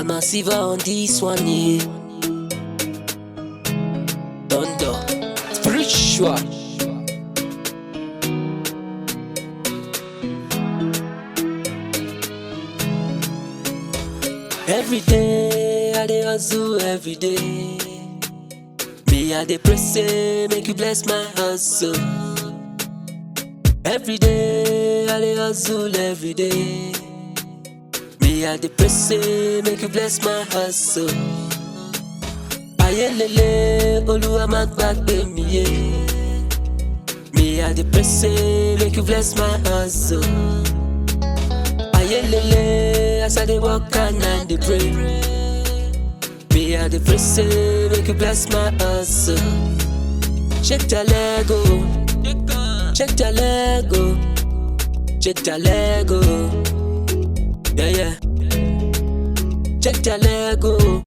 Massive on this one, yeah. Thunder, spiritual. Every day I dey hustle, every day. Me I dey pray say make you bless my hustle. Every day I dey hustle, every day. Me I dey pray say make you bless my hustle. Ayelele, Oluwa má gbàgbé mi ye. Me I dey pray say make you bless my hustle. Ayelele, as I dey walk and I dey pray. Me I dey pray say make you bless my hustle. Shake your leg, oh. Shake your leg, oh. Shake your leg, oh. Yeah, yeah. Shake your leg, oh.